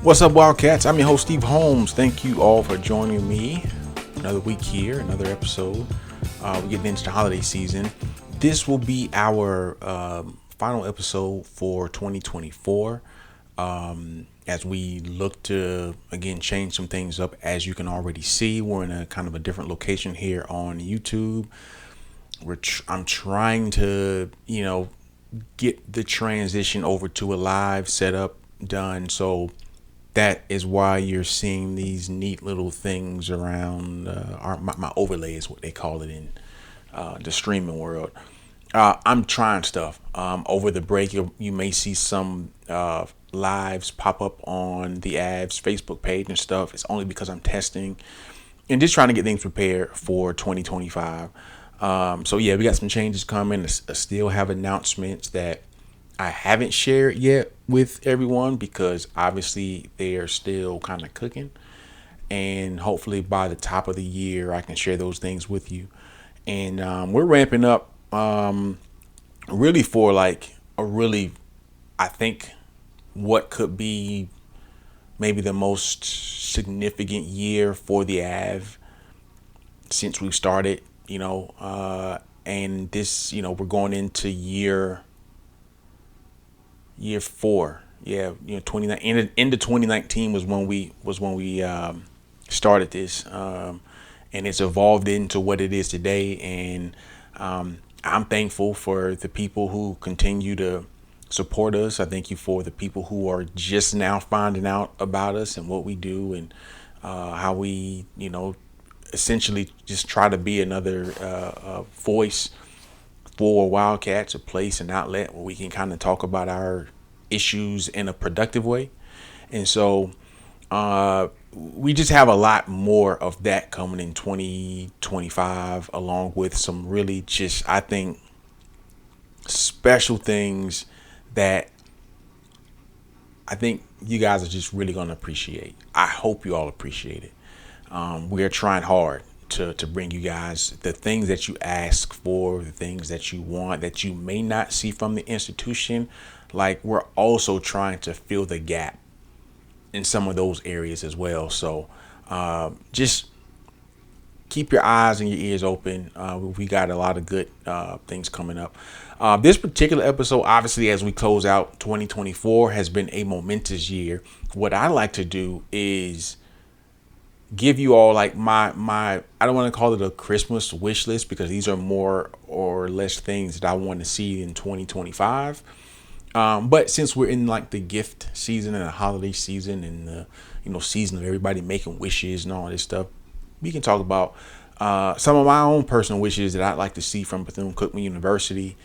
What's up, Wildcats? I'm your host, Steve Holmes. Thank you all for joining me. Another week here, another episode. We're getting into the holiday season. This will be our final episode for 2024. As we look to, again, change some things up. As you can already see, we're in a kind of a different location here on YouTube. I'm trying to, get the transition over to a live setup done. So that is why you're seeing these neat little things around my overlay is what they call it in the streaming world. I'm trying stuff. Over the break, you may see some lives pop up on the Avs Facebook page and stuff. It's only because I'm testing and just trying to get things prepared for 2025. So yeah, we got some changes coming. I still have announcements that I haven't shared yet with everyone because obviously they are still kind of cooking, and hopefully by the top of the year I can share those things with you. And we're ramping up really for like I think what could be maybe the most significant year for the Av since we started, and this, we're going into year 4. Yeah, 29 into 2019 was when we started this, and it's evolved into what it is today. And I'm thankful for the people who continue to support us. I thank you for the people who are just now finding out about us and what we do, and how we, essentially just try to be another voice for Wildcats, a place, an outlet where we can kind of talk about our issues in a productive way. And so we just have a lot more of that coming in 2025, along with some really just, I think, special things that I think you guys are just really going to appreciate. I hope you all appreciate it. We are trying hard to bring you guys the things that you ask for, the things that you want, that you may not see from the institution. Like, we're also trying to fill the gap in some of those areas as well. So just keep your eyes and your ears open. We got a lot of good things coming up. This particular episode, obviously, as we close out 2024, has been a momentous year. What I like to do is give you all like my I don't want to call it a Christmas wish list, because these are more or less things that I want to see in 2025. But since we're in like the gift season and the holiday season and the season of everybody making wishes and all this stuff, we can talk about some of my own personal wishes that I'd like to see from Bethune-Cookman University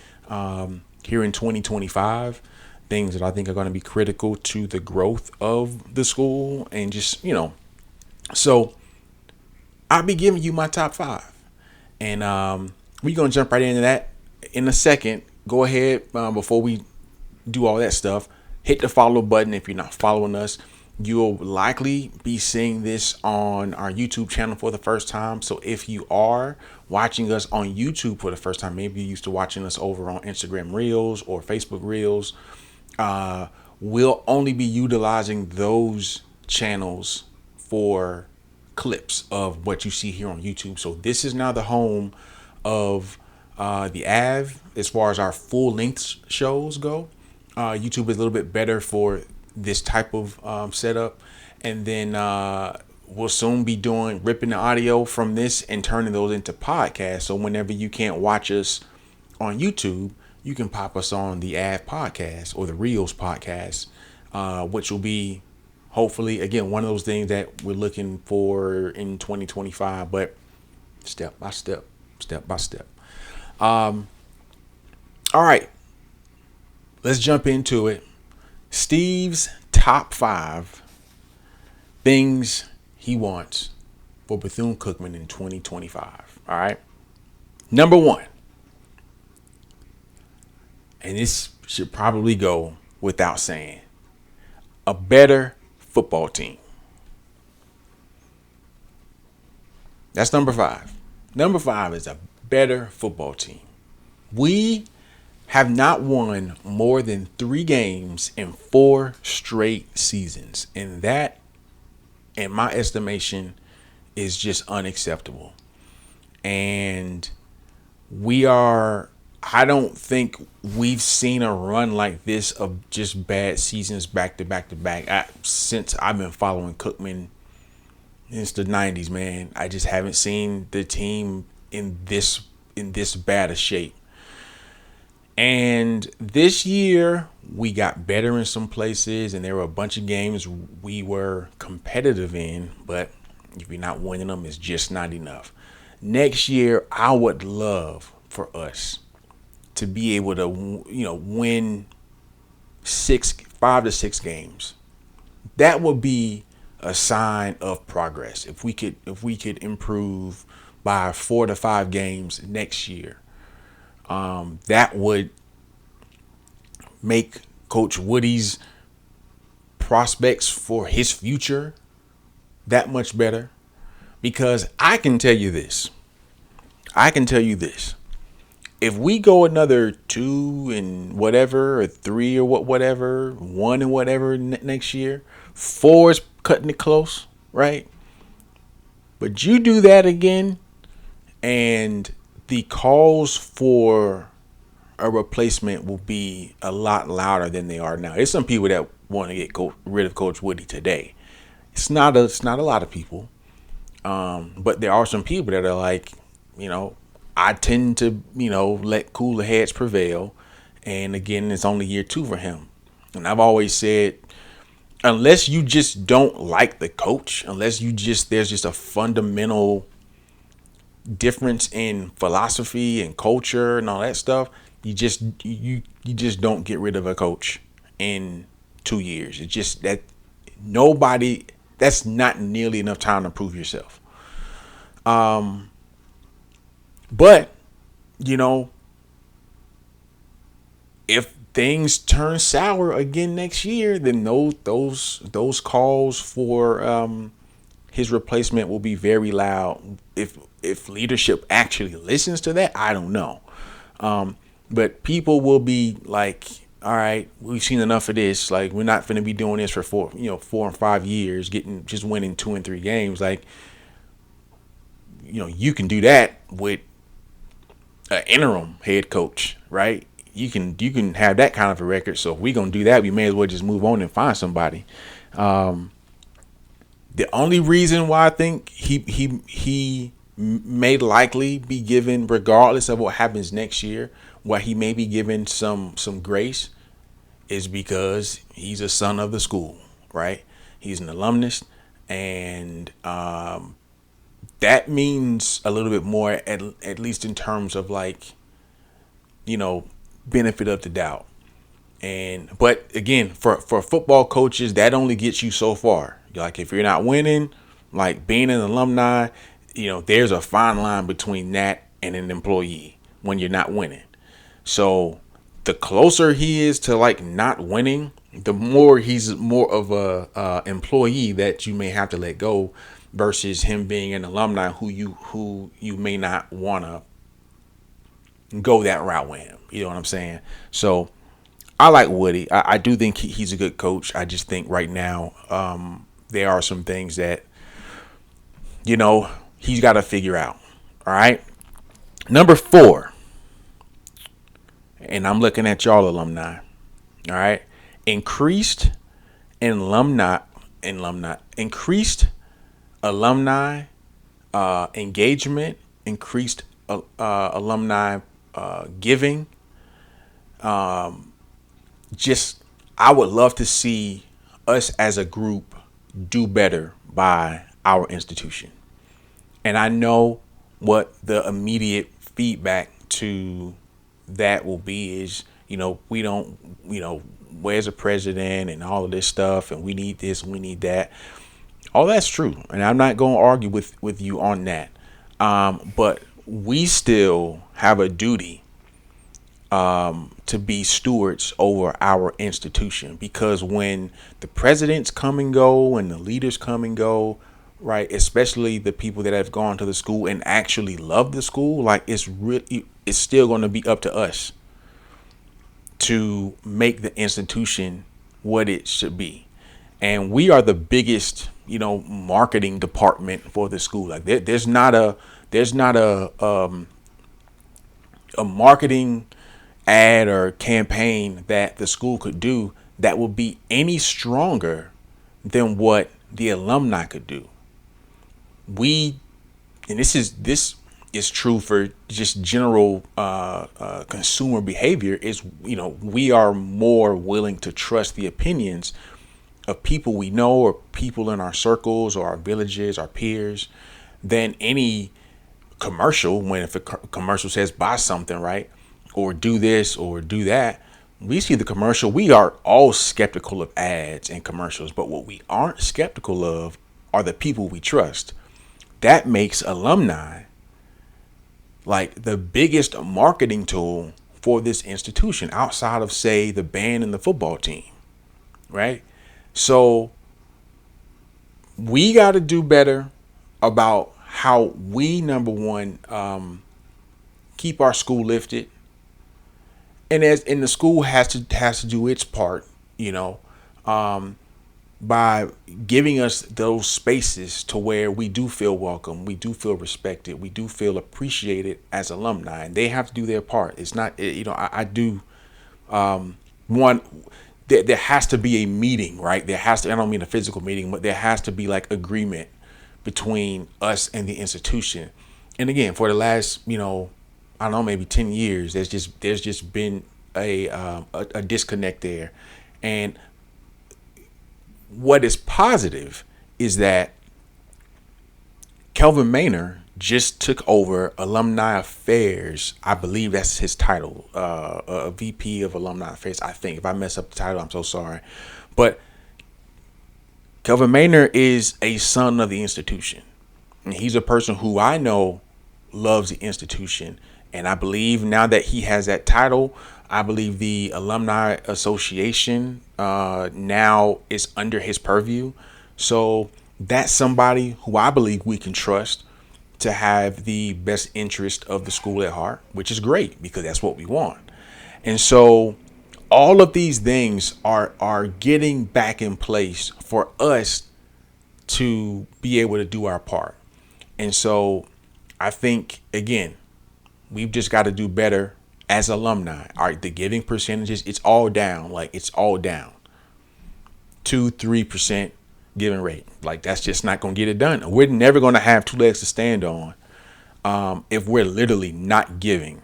here in 2025. Things that I think are going to be critical to the growth of the school, and just so I'll be giving you my top 5, and we're gonna jump right into that in a second. Go ahead, before we do all that stuff, hit the follow button. If you're not following us, you'll likely be seeing this on our YouTube channel for the first time. So if you are watching us on YouTube for the first time, maybe you're used to watching us over on Instagram Reels or Facebook Reels, we'll only be utilizing those channels for clips of what you see here on YouTube. So this is now the home of the Av as far as our full length shows go. YouTube is a little bit better for this type of setup, and then we'll soon be ripping the audio from this and turning those into podcasts. So whenever you can't watch us on YouTube, you can pop us on the Av podcast or the Reels podcast, which will be hopefully, again, one of those things that we're looking for in 2025, but step by step. All right, let's jump into it. Steve's top 5 things he wants for Bethune-Cookman in 2025. All right. Number 1, and this should probably go without saying, a better football team. That's number 5. Number 5 is a better football team. We have not won more than 3 games in 4 straight seasons. And that, in my estimation, is just unacceptable. And I don't think we've seen a run like this of just bad seasons back to back to back. Since I've been following Cookman since the 90s, man. I just haven't seen the team in this bad a shape. And this year, we got better in some places, and there were a bunch of games we were competitive in, but if you're not winning them, it's just not enough. Next year, I would love for us to be able to, win 5 to 6 games. That would be a sign of progress. If we could improve by 4 to 5 games next year, that would make Coach Woody's prospects for his future that much better. Because I can tell you this. If we go another 2 and whatever, or 3 or whatever, 1 and whatever next year, 4 is cutting it close, right? But you do that again, and the calls for a replacement will be a lot louder than they are now. There's some people that want to get rid of Coach Woody today. It's not a lot of people, but there are some people that are like, I tend to, let cooler heads prevail. And again, it's only year 2 for him. And I've always said, unless you just don't like the coach, there's just a fundamental difference in philosophy and culture and all that stuff, you just don't get rid of a coach in 2 years. It's just that's not nearly enough time to prove yourself. But if things turn sour again next year, then those calls for his replacement will be very loud. If leadership actually listens to that, I don't know. But people will be like, all right, we've seen enough of this. Like, we're not going to be doing this for 4 and 5 years, just winning 2 and 3 games. Like, you can do that with an interim head coach, right? You can have that kind of a record. So if we're going to do that, we may as well just move on and find somebody. The only reason why I think he may likely be given, regardless of what happens next year, why he may be given some grace, is because he's a son of the school, right? He's an alumnus, and that means a little bit more, at least in terms of benefit of the doubt. But again, for football coaches, that only gets you so far. Like, if you're not winning, like being an alumni, there's a fine line between that and an employee when you're not winning. So the closer he is to not winning, the more he's more of a employee that you may have to let go, versus him being an alumni who you may not want to go that route with him. You know what I'm saying? So I like Woody. I do think he's a good coach. I just think right now there are some things that he's got to figure out. All right. Number 4. And I'm looking at y'all alumni. All right. Increased alumni engagement, increased alumni giving. I would love to see us as a group do better by our institution. And I know what the immediate feedback to that will be is, we don't, where's the president and all of this stuff, and we need this, and we need that. All that's true. And I'm not going to argue with you on that. But we still have a duty to be stewards over our institution, because when the presidents come and go and the leaders come and go, right, especially the people that have gone to the school and actually love the school, it's still going to be up to us to make the institution what it should be. And we are the biggest, marketing department for the school. Like there's not a marketing ad or campaign that the school could do that will be any stronger than what the alumni could do. We, and this is true for just general consumer behavior, is we are more willing to trust the opinions of people we know or people in our circles or our villages, our peers, than any commercial. When if a commercial says buy something, right, or do this or do that, we see the commercial. We are all skeptical of ads and commercials, but what we aren't skeptical of are the people we trust. That makes alumni like the biggest marketing tool for this institution outside of, say, the band and the football team, right? So we got to do better about how we, number one, keep our school lifted, and the school has to do its part, by giving us those spaces to where we do feel welcome, we do feel respected, we do feel appreciated as alumni, and they have to do their part. It's not, I do, one, there has to be a meeting, right? There has to, I don't mean a physical meeting, but there has to be like agreement between us and the institution. And again, for the last, I don't know, maybe 10 years, there's just been a disconnect there. And what is positive is that Kelvin Maynor just took over Alumni Affairs. I believe that's his title, a VP of Alumni Affairs. I think if I mess up the title, I'm so sorry. But Kelvin Maynor is a son of the institution. And he's a person who I know loves the institution. And I believe now that he has that title, I believe the Alumni Association now is under his purview. So that's somebody who I believe we can trust to have the best interest of the school at heart, which is great because that's what we want. And so all of these things are getting back in place for us to be able to do our part. And so I think, again, we've just got to do better as alumni. All right, the giving percentages, it's all down. Like, it's all down. 2-3% giving rate. Like, that's just not going to get it done. We're never going to have two legs to stand on if we're literally not giving.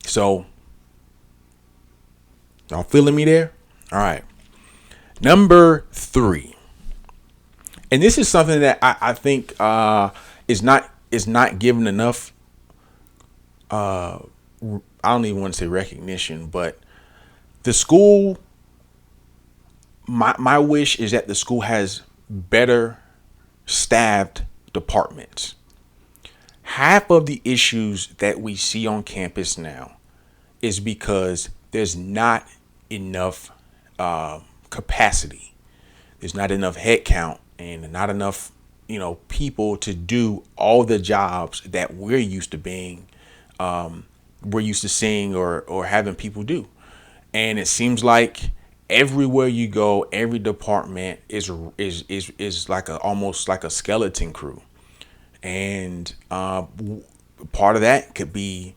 So, y'all feeling me there? All right. Number 3. And this is something that I think is not given enough. I don't even want to say recognition, but the school. My wish is that the school has better staffed departments. Half of the issues that we see on campus now is because there's not enough capacity. There's not enough head count and not enough, people to do all the jobs that we're used to being, we're used to seeing or having people do. And it seems like everywhere you go, every department is like almost like a skeleton crew. And part of that could be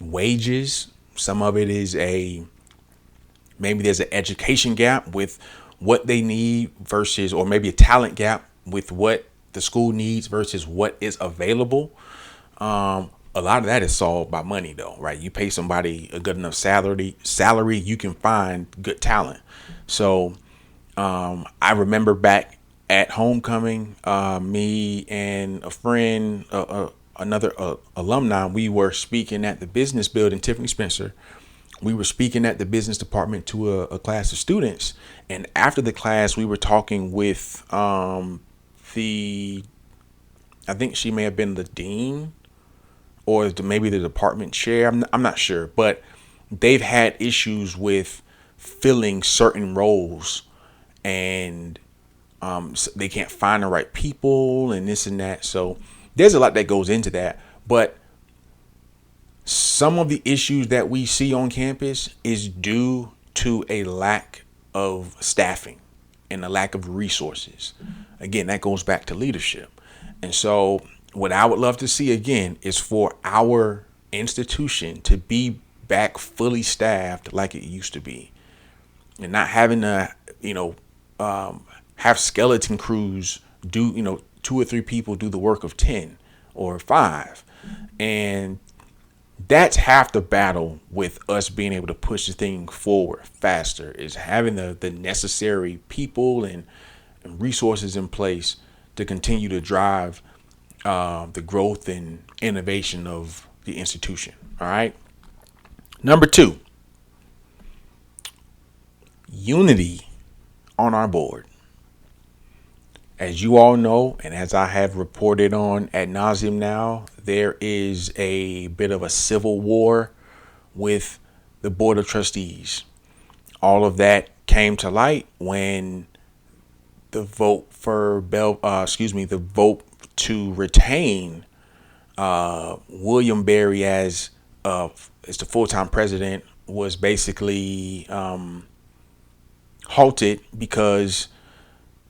wages. Some of it is maybe there's an education gap with what they need versus, or maybe a talent gap with what the school needs versus what is available. A lot of that is solved by money, though, right? You pay somebody a good enough salary, you can find good talent. So I remember back at homecoming, me and a friend, another alumni, we were speaking at the business building, Tiffany Spencer. We were speaking at the business department to a class of students. And after the class, we were talking with I think she may have been the dean or maybe the department chair. I'm not sure, but they've had issues with filling certain roles, and so they can't find the right people and this and that. So there's a lot that goes into that. But Some of the issues that we see on campus is due to a lack of staffing and a lack of resources. Again, that goes back to leadership. And so what I would love to see again is for our institution to be back fully staffed like it used to be, and not having to, have skeleton crews do, 2 or 3 people do the work of 10 or 5. And that's half the battle with us being able to push the thing forward faster, is having the necessary people and resources in place to continue to drive the growth and innovation of the institution. All right. Number 2, unity on our board. As you all know, and as I have reported on ad nauseum now, there is a bit of a civil war with the Board of Trustees. All of that came to light when the vote for the vote to retain William Berry as the full-time president was basically halted because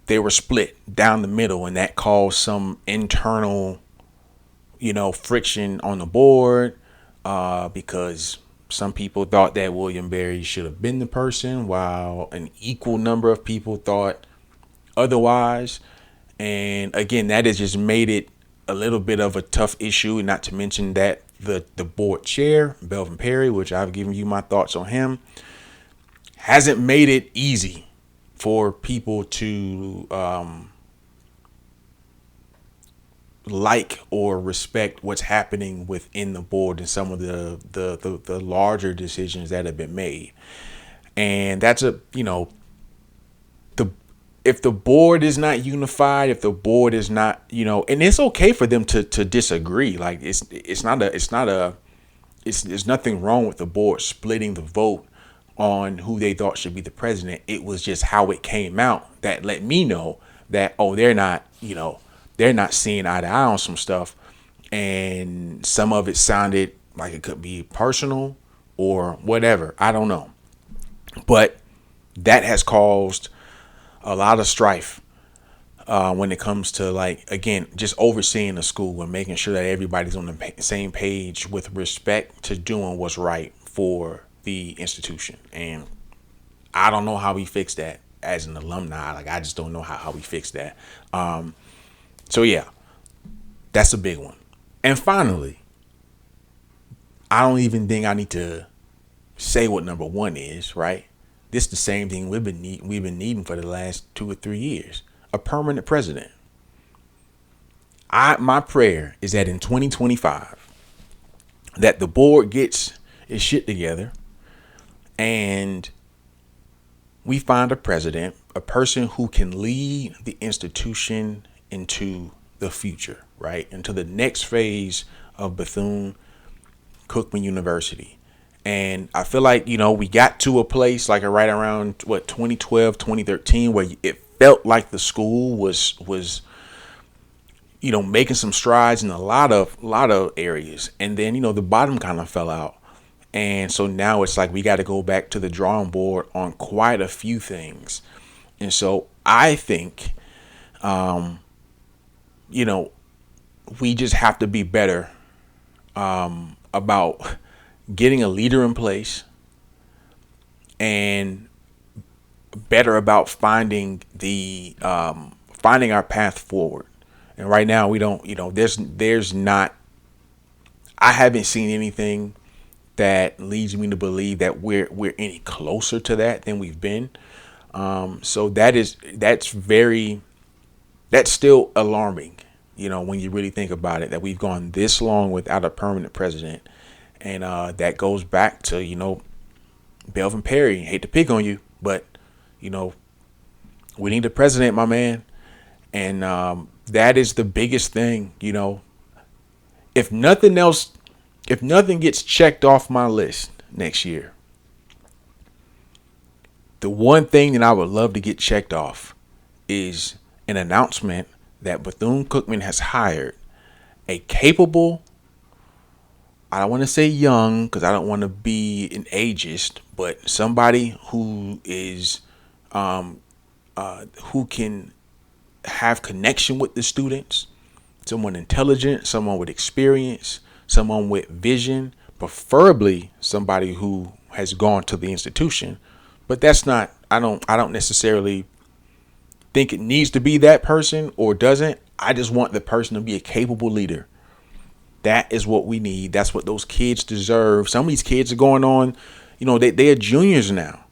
they were split down the middle, and that caused some internal, friction on the board because some people thought that William Berry should have been the person, while an equal number of people thought otherwise. And again, that has just made it a little bit of a tough issue, not to mention that the board chair, Belvin Perry, which I've given you my thoughts on him, hasn't made it easy for people to like or respect what's happening within the board and some of the larger decisions that have been made. And that's if the board is not unified, if the board is not, and it's okay for them to disagree. Like there's nothing wrong with the board splitting the vote on who they thought should be the president. It was just how it came out that let me know that, they're not seeing eye to eye on some stuff. And some of it sounded like it could be personal or whatever. I don't know. But that has caused a lot of strife when it comes to, again, just overseeing the school and making sure that everybody's on the same page with respect to doing what's right for the institution. And I don't know how we fix that as an alumni. I just don't know how we fix that. So yeah, that's a big one. And finally, I don't even think I need to say what number 1 is, right? This is the same thing we've been needing for the last 2 or 3 years: a permanent president. My prayer is that in 2025, that the board gets its shit together and we find a president, a person who can lead the institution into the future, right? Into the next phase of Bethune-Cookman University. And I feel like, we got to a place right around 2012, 2013, where it felt like the school was making some strides in a lot of areas. And then, the bottom kind of fell out. And so now it's like we got to go back to the drawing board on quite a few things. And so I think, we just have to be better about getting a leader in place, and better about finding our path forward. And right now we don't, there's not, I haven't seen anything that leads me to believe that we're any closer to that than we've been. So that's still alarming, when you really think about it, that we've gone this long without a permanent president. And that goes back to, Belvin Perry. Hate to pick on you, but, we need a president, my man. And that is the biggest thing, If nothing else, if nothing gets checked off my list next year, the one thing that I would love to get checked off is an announcement that Bethune-Cookman has hired a capable, I don't want to say young because I don't want to be an ageist, but somebody who is who can have connection with the students, someone intelligent, someone with experience, someone with vision, preferably somebody who has gone to the institution. But that's not, I don't necessarily think it needs to be that person or doesn't. I just want the person to be a capable leader. That is what we need. That's what those kids deserve. Some of these kids are going on, they are juniors now,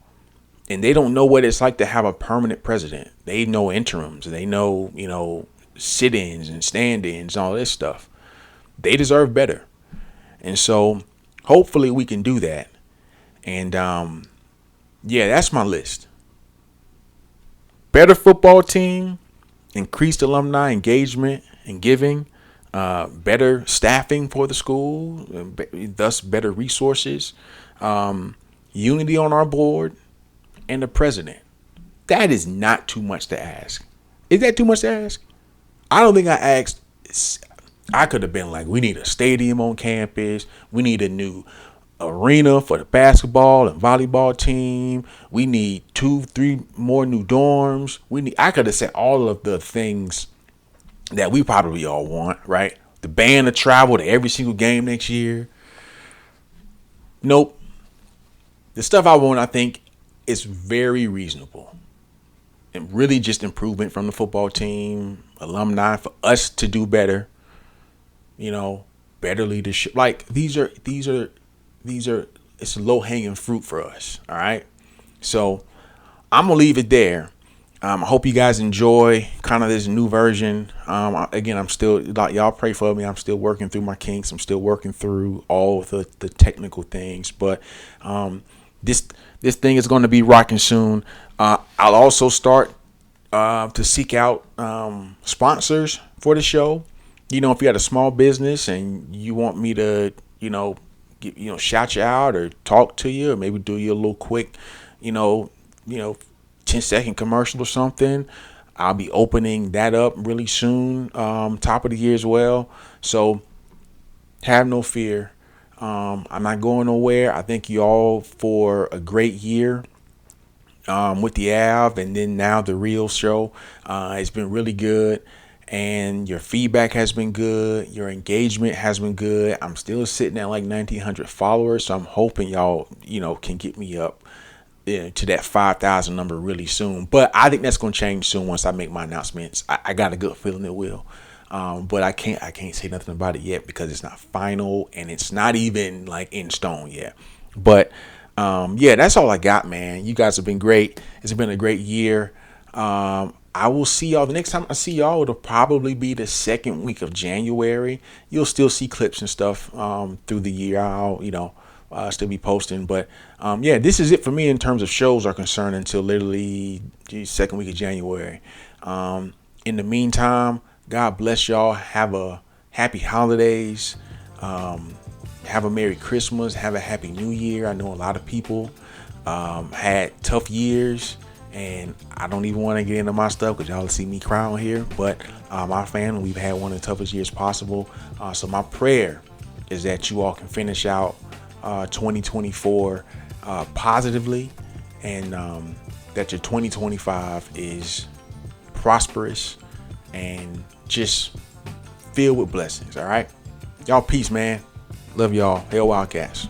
and they don't know what it's like to have a permanent president. They know interims. They know, sit-ins and stand-ins and all this stuff. They deserve better. And so hopefully we can do that. And yeah, that's my list. Better football team, increased alumni engagement and giving, better staffing for the school, thus better resources, unity on our board, and the president. That is not too much to ask. Is that too much to ask? I don't think I asked. I could have been like, we need a stadium on campus. We need a new arena for the basketball and volleyball team. We need 2-3 more new dorms. I could have said all of the things that we probably all want, right? The band to travel to every single game next year. Nope. The stuff I want, I think, is very reasonable. And really just improvement from the football team, alumni, for us to do better. Better leadership. Like these are it's low hanging fruit for us. All right. So I'm gonna leave it there. I hope you guys enjoy kind of this new version. Again, I'm still, y'all pray for me. I'm still working through my kinks. I'm still working through all of the technical things. But this thing is going to be rocking soon. I'll also start to seek out sponsors for the show. If you got a small business and you want me to, shout you out or talk to you, or maybe do you a little quick, 10-second commercial or something, I'll be opening that up really soon, top of the year as well. So have no fear. I'm not going nowhere. I thank you all for a great year with the Av, and then now the real show. It's been really good. And your feedback has been good. Your engagement has been good. I'm still sitting at like 1,900 followers. So I'm hoping y'all, can get me up to that 5,000 number really soon. But I think that's going to change soon once I make my announcements. I got a good feeling it will. But I can't say nothing about it yet because it's not final and it's not even like in stone yet. But yeah, that's all I got, man. You guys have been great. It's been a great year. I will see y'all. The next time I see y'all, it'll probably be the second week of January. You'll still see clips and stuff through the year. I'll, still be posting. But yeah, this is it for me in terms of shows are concerned until literally the second week of January. In the meantime, God bless y'all. Have a happy holidays. Have a Merry Christmas. Have a Happy New Year. I know a lot of people had tough years. And I don't even want to get into my stuff because y'all see me cry on here. But my family, we've had one of the toughest years possible. So my prayer is that you all can finish out 2024 positively, and that your 2025 is prosperous and just filled with blessings. All right. Y'all peace, man. Love y'all. Hail Wildcats.